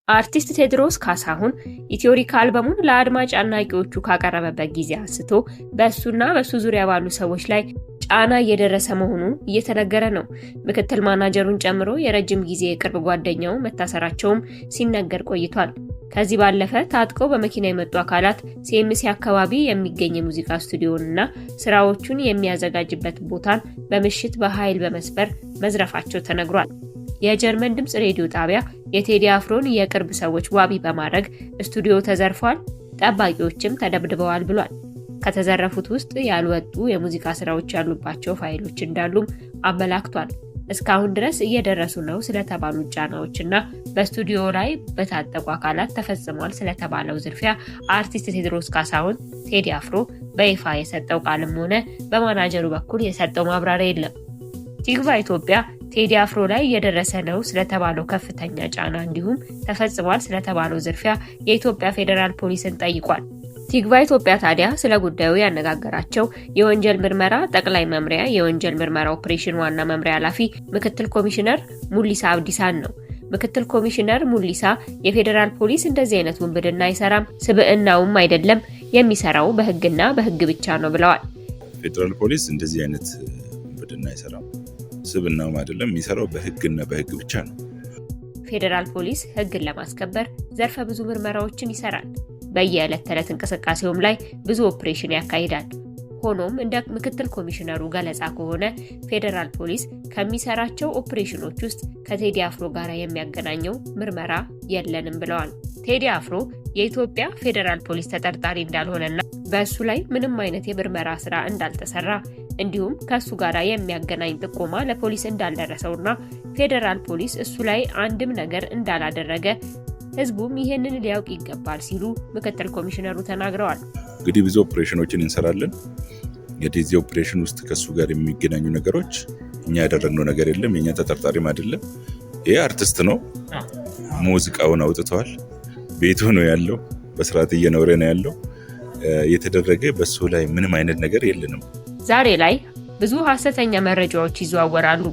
አርቲስት ቴዎድሮስ ካሳሁን ኢትዮሪካ አልበሙን ለአድማጭ አድናቂዎቹ ካቀረበበት ጊዜ አንስቶ በእሱና በእሱ ዙሪያ ባሉ ሰዎች ላይ ጫና እየደረሰ መሆኑ እየተነገረ ነው። ምክትል ማናጀሩን ጨምሮ የረጅም ጊዜ የቅርብ ጓደኛው መታሰራቸውም ሲነገር ቆይቷል። ከዚህ ባለፈ ታጥቀው በመኪና የመጡ አካላት ሲኤምሲ አካባቢ የሚገኝ የሙዚቃ ስቱዲዮንና ስራዎቹን የሚያዘጋጅበት ቦታን በምሽት በኃይል በመስበር መዝረፋቸው ተነግሯል። የጀርመን ድምጽ ሬዲዮ ጣቢያ የቴዲ አፍሮን የቅርብ ሰዎች ዋቢ በማድረግ ስቱዲዮ ተዘርፏል፣ ጠባቂዎችም ተደብድበዋል ብሏል። ከተዘረፉት ውስጥ ያልወጡ የሙዚቃ ስራዎች ያሉባቸው ፋይሎች እንዳሉም አመላክቷል። እስካሁን ድረስ እየደረሱ ነው ስለተባሉ ጫናዎችና በስቱዲዮ ላይ በታጠቁ አካላት ተፈጽሟል ስለተባለው ዝርፊያ አርቲስት ቴዎድሮስ ካሳሁን ቴዲ አፍሮ በይፋ የሰጠው ቃልም ሆነ በማናጀሩ በኩል የሰጠው ማብራሪያ የለም። ቲግቫ ኢትዮጵያ ቴዲ አፍሮ ላይ እየደረሰ ነው ስለተባለው ከፍተኛ ጫና እንዲሁም ተፈጽሟል ስለተባለው ዝርፊያ የኢትዮጵያ ፌዴራል ፖሊስን ጠይቋል። ቲግቫ ኢትዮጵያ ታዲያ ስለ ጉዳዩ ያነጋገራቸው የወንጀል ምርመራ ጠቅላይ መምሪያ የወንጀል ምርመራ ኦፕሬሽን ዋና መምሪያ ኃላፊ ምክትል ኮሚሽነር ሙሊሳ አብዲሳን ነው። ምክትል ኮሚሽነር ሙሊሳ የፌዴራል ፖሊስ እንደዚህ አይነት ውንብድና አይሰራም፣ ስብዕናውም አይደለም፣ የሚሰራው በህግና በህግ ብቻ ነው ብለዋል። ፌዴራል ፖሊስ እንደዚህ አይነት ውንብድና አይሰራም፣ ስብዕናውም አይደለም፣ የሚሰራው በህግና በህግ ብቻ ነው። ፌዴራል ፖሊስ ህግን ለማስከበር ዘርፈ ብዙ ምርመራዎችን ይሰራል። በየዕለት ተዕለት እንቅስቃሴውም ላይ ብዙ ኦፕሬሽን ያካሂዳል። ሆኖም እንደ ምክትል ኮሚሽነሩ ገለጻ ከሆነ ፌዴራል ፖሊስ ከሚሰራቸው ኦፕሬሽኖች ውስጥ ከቴዲ አፍሮ ጋር የሚያገናኘው ምርመራ የለንም ብለዋል። ቴዲ አፍሮ የኢትዮጵያ ፌዴራል ፖሊስ ተጠርጣሪ እንዳልሆነና በእሱ ላይ ምንም አይነት የምርመራ ስራ እንዳልተሰራ እንዲሁም ከእሱ ጋር የሚያገናኝ ጥቆማ ለፖሊስ እንዳልደረሰውና ፌዴራል ፖሊስ እሱ ላይ አንድም ነገር እንዳላደረገ ህዝቡም ይሄንን ሊያውቅ ይገባል ሲሉ ምክትል ኮሚሽነሩ ተናግረዋል። እንግዲህ ብዙ ኦፕሬሽኖችን እንሰራለን። እንግዲህ እዚህ ኦፕሬሽን ውስጥ ከሱ ጋር የሚገናኙ ነገሮች እኛ ያደረግነው ነገር የለም። የኛ ተጠርጣሪም አይደለም። ይሄ አርቲስት ነው። ሙዚቃውን አውጥቷል። ቤቱ ነው ያለው። በስርዓት እየኖረ ነው ያለው። የተደረገ በሱ ላይ ምንም አይነት ነገር የለንም። ዛሬ ላይ ብዙ ሐሰተኛ መረጃዎች ይዘዋወራሉ።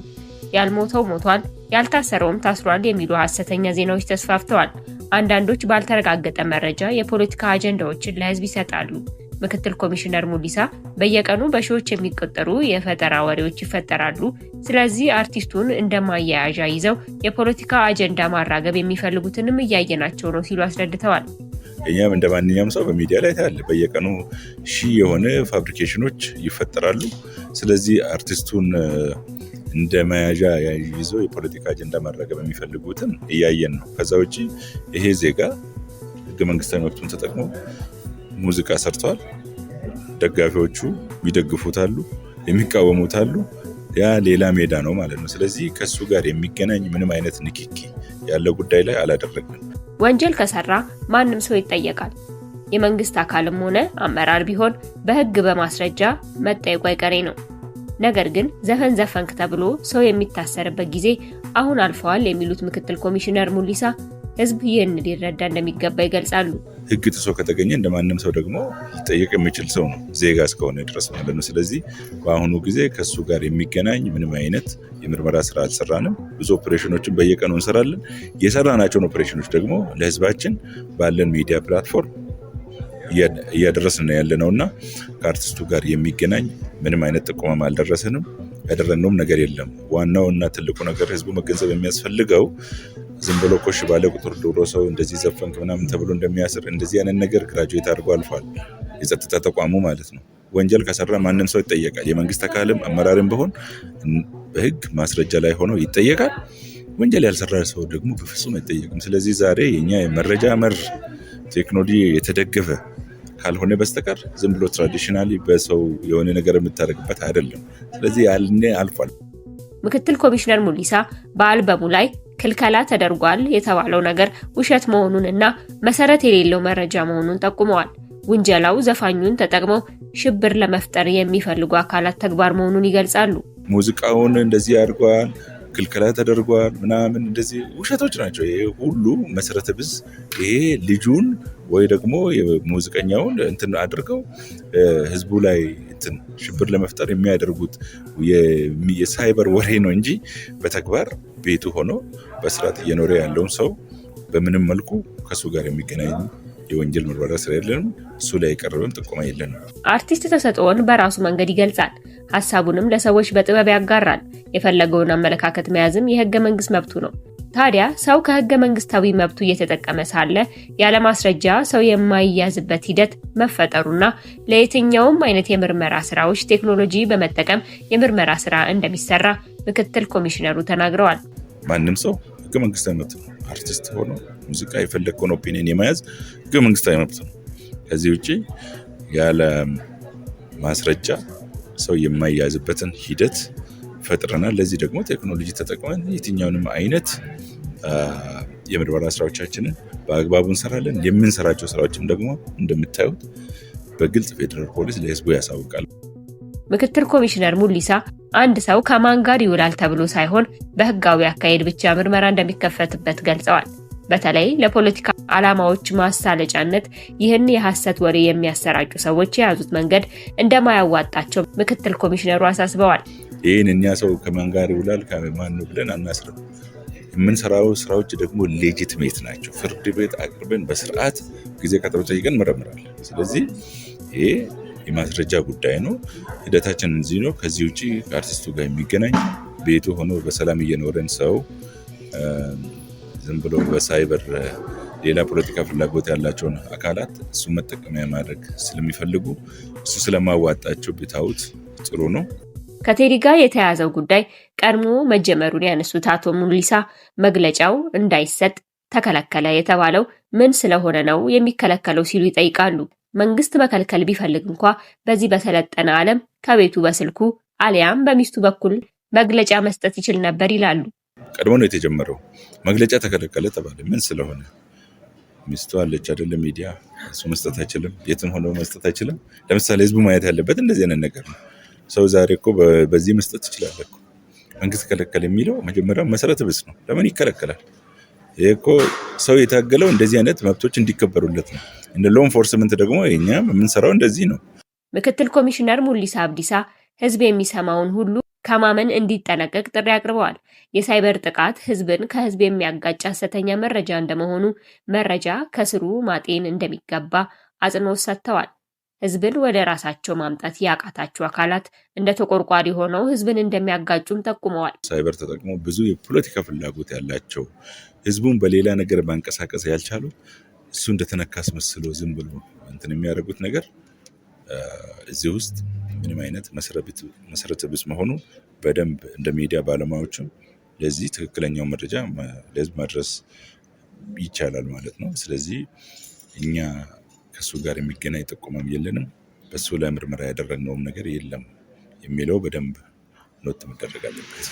ያልሞተው ሞቷል፣ ያልታሰረውም ታስሯል የሚሉ ሐሰተኛ ዜናዎች ተስፋፍተዋል። አንዳንዶች ባልተረጋገጠ መረጃ የፖለቲካ አጀንዳዎችን ለህዝብ ይሰጣሉ። ምክትል ኮሚሽነር ሙሊሳ በየቀኑ በሺዎች የሚቆጠሩ የፈጠራ ወሬዎች ይፈጠራሉ። ስለዚህ አርቲስቱን እንደማያያዣ ይዘው የፖለቲካ አጀንዳ ማራገብ የሚፈልጉትንም እያየናቸው ነው ሲሉ አስረድተዋል። እኛም እንደ ማንኛውም ሰው በሚዲያ ላይ ታያለ። በየቀኑ ሺህ የሆነ ፋብሪኬሽኖች ይፈጠራሉ። ስለዚህ አርቲስቱን እንደ መያዣ ይዘው የፖለቲካ አጀንዳ ማራገብ የሚፈልጉትን እያየን ነው። ከዛ ውጪ ይሄ ዜጋ ህገ መንግስታዊ መብቱን ተጠቅሞ ሙዚቃ ሰርተዋል። ደጋፊዎቹ ይደግፉታሉ፣ የሚቃወሙታሉ። ያ ሌላ ሜዳ ነው ማለት ነው። ስለዚህ ከሱ ጋር የሚገናኝ ምንም አይነት ንክኪ ያለው ጉዳይ ላይ አላደረግንም። ወንጀል ከሰራ ማንም ሰው ይጠየቃል። የመንግስት አካልም ሆነ አመራር ቢሆን በህግ በማስረጃ መጠየቁ አይቀሬ ነው። ነገር ግን ዘፈን ዘፈንክ ተብሎ ሰው የሚታሰርበት ጊዜ አሁን አልፈዋል የሚሉት ምክትል ኮሚሽነር ሙሊሳ ህዝብ ይህን ሊረዳ እንደሚገባ ይገልጻሉ። ህግ ጥሶ ከተገኘ እንደማንም ሰው ደግሞ ሊጠየቅ የሚችል ሰው ነው፣ ዜጋ እስከሆነ ድረስ ማለት ነው። ስለዚህ በአሁኑ ጊዜ ከሱ ጋር የሚገናኝ ምንም አይነት የምርመራ ስራ አልሰራንም። ብዙ ኦፕሬሽኖችን በየቀኑ እንሰራለን። የሰራናቸውን ኦፕሬሽኖች ደግሞ ለህዝባችን ባለን ሚዲያ ፕላትፎርም እያደረስን ያለነውና ከአርቲስቱ ጋር የሚገናኝ ምንም አይነት ጥቆማ አልደረሰንም። ያደረግነውም ነገር የለም። ዋናውና ትልቁ ነገር ህዝቡ መገንዘብ የሚያስፈልገው ዝም ብሎ ኮሽ ባለ ቁጥር ድሮ ሰው እንደዚህ ዘፈንክ ምናምን ተብሎ እንደሚያስር እንደዚህ አይነት ነገር ግራጁዌት አድርጎ አልፏል። የጸጥታ ተቋሙ ማለት ነው። ወንጀል ከሰራ ማንም ሰው ይጠየቃል። የመንግስት አካልም አመራርም ቢሆን በህግ ማስረጃ ላይ ሆኖ ይጠየቃል። ወንጀል ያልሰራ ሰው ደግሞ በፍጹም አይጠየቅም። ስለዚህ ዛሬ የኛ የመረጃ መር ቴክኖሎጂ የተደገፈ ካልሆነ በስተቀር ዝም ብሎ ትራዲሽናሊ በሰው የሆነ ነገር የምታደርግበት አይደለም። ስለዚህ ያልኔ አልፏል። ምክትል ኮሚሽነር ሙሊሳ በአልበሙ ላይ ክልከላ ተደርጓል የተባለው ነገር ውሸት መሆኑንና መሰረት የሌለው መረጃ መሆኑን ጠቁመዋል። ውንጀላው ዘፋኙን ተጠቅመው ሽብር ለመፍጠር የሚፈልጉ አካላት ተግባር መሆኑን ይገልጻሉ። ሙዚቃውን እንደዚህ አድርጓል፣ ክልከላ ተደርጓል ምናምን እንደዚህ ውሸቶች ናቸው። ይሄ ሁሉ መሰረተ ቢስ። ይሄ ልጁን ወይ ደግሞ የሙዚቀኛውን እንትን አድርገው ህዝቡ ላይ እንትን ሽብር ለመፍጠር የሚያደርጉት የሳይበር ወሬ ነው እንጂ በተግባር ቤቱ ሆኖ በስርዓት እየኖረ ያለውን ሰው በምንም መልኩ ከሱ ጋር የሚገናኝ የወንጀል ምርመራ ስራ የለንም። እሱ ላይ የቀረበም ጥቆማ የለንም። አርቲስት ተሰጥኦን በራሱ መንገድ ይገልጻል። ሀሳቡንም ለሰዎች በጥበብ ያጋራል። የፈለገውን አመለካከት መያዝም የህገ መንግስት መብቱ ነው። ታዲያ ሰው ከህገ መንግስታዊ መብቱ እየተጠቀመ ሳለ ያለ ማስረጃ ሰው የማይያዝበት ሂደት መፈጠሩና ለየትኛውም አይነት የምርመራ ስራዎች ቴክኖሎጂ በመጠቀም የምርመራ ስራ እንደሚሰራ ምክትል ኮሚሽነሩ ተናግረዋል። ማንም ሰው ህገ መንግስታዊ መብት ነው። አርቲስት ሆኖ ሙዚቃ የፈለገውን ኦፒኒየን የመያዝ ህገ መንግስታዊ መብት ነው። ከዚህ ውጪ ያለ ማስረጃ ሰው የማይያዝበትን ሂደት ፈጥረናል። ለዚህ ደግሞ ቴክኖሎጂ ተጠቅመን የትኛውንም አይነት የምርመራ ስራዎቻችንን በአግባቡ እንሰራለን። የምንሰራቸው ስራዎችም ደግሞ እንደምታዩት በግልጽ ፌዴራል ፖሊስ ለህዝቡ ያሳውቃል። ምክትል ኮሚሽነር ሙሊሳ አንድ ሰው ከማን ጋር ይውላል ተብሎ ሳይሆን በህጋዊ አካሄድ ብቻ ምርመራ እንደሚከፈትበት ገልጸዋል። በተለይ ለፖለቲካ ዓላማዎች ማሳለጫነት ይህን የሐሰት ወሬ የሚያሰራጩ ሰዎች የያዙት መንገድ እንደማያዋጣቸው ምክትል ኮሚሽነሩ አሳስበዋል። ይህን እኛ ሰው ከማን ጋር ይውላል ከማን ነው ብለን አናስርም። የምንሰራው ስራዎች ደግሞ ሌጂትሜት ናቸው። ፍርድ ቤት አቅርበን በስርዓት ጊዜ ቀጠሮ ጠይቀን እንመረምራለን። ስለዚህ ይሄ የማስረጃ ጉዳይ ነው። ሂደታችን እዚህ ነው። ከዚህ ውጪ ከአርቲስቱ ጋር የሚገናኝ ቤቱ ሆኖ በሰላም እየኖረን ሰው ዝም ብሎ በሳይበር ሌላ ፖለቲካ ፍላጎት ያላቸውን አካላት እሱ መጠቀሚያ ማድረግ ስለሚፈልጉ እሱ ስለማዋጣቸው ቢታዩት ጥሩ ነው። ከቴዲ ጋር የተያያዘው ጉዳይ ቀድሞ መጀመሩን ያነሱት አቶ ሙሊሳ መግለጫው እንዳይሰጥ ተከለከለ የተባለው ምን ስለሆነ ነው የሚከለከለው ሲሉ ይጠይቃሉ። መንግስት መከልከል ቢፈልግ እንኳ በዚህ በሰለጠነ ዓለም ከቤቱ በስልኩ አሊያም በሚስቱ በኩል መግለጫ መስጠት ይችል ነበር ይላሉ። ቀድሞ ነው የተጀመረው። መግለጫ ተከለከለ ተባለ። ምን ስለሆነ? ሚስቱ አለች አይደለም፣ ሚዲያ እሱ መስጠት አይችልም፣ የትም ሆኖ መስጠት አይችልም። ለምሳሌ ህዝቡ ማየት ያለበት እንደዚህ አይነት ነገር ነው። ሰው ዛሬ እኮ በዚህ መስጠት ይችላል እኮ። መንግስት ከለከለ የሚለው መጀመሪያ መሰረተ ቢስ ነው። ለምን ይከለከላል? ይሄ እኮ ሰው የታገለው እንደዚህ አይነት መብቶች እንዲከበሩለት ነው። እንደ ሎ ኢንፎርስመንት ደግሞ እኛም የምንሰራው እንደዚህ ነው። ምክትል ኮሚሽነር ሙሊሳ አብዲሳ ህዝብ የሚሰማውን ሁሉ ከማመን እንዲጠነቀቅ ጥሪ አቅርበዋል። የሳይበር ጥቃት ህዝብን ከህዝብ የሚያጋጭ ሐሰተኛ መረጃ እንደመሆኑ መረጃ ከስሩ ማጤን እንደሚገባ አጽንኦት ሰጥተዋል። ህዝብን ወደ ራሳቸው ማምጣት ያቃታቸው አካላት እንደ ተቆርቋሪ ሆነው ህዝብን እንደሚያጋጩም ጠቁመዋል። ሳይበር ተጠቅሞ ብዙ የፖለቲካ ፍላጎት ያላቸው ህዝቡን በሌላ ነገር ማንቀሳቀስ ያልቻሉ እሱ እንደተነካ አስመስሎ ዝም ብሎ እንትን የሚያደርጉት ነገር እዚህ ውስጥ ምንም አይነት መሰረተ ቢስ መሆኑ በደንብ እንደ ሚዲያ ባለሙያዎችም ለዚህ ትክክለኛው መረጃ ለህዝብ ማድረስ ይቻላል ማለት ነው። ስለዚህ እኛ ከሱ ጋር የሚገናኝ ጥቆማም የለንም። በሱ ላይ ምርመራ ያደረግነውም ነገር የለም የሚለው በደንብ ኖት መደረግ አለበት።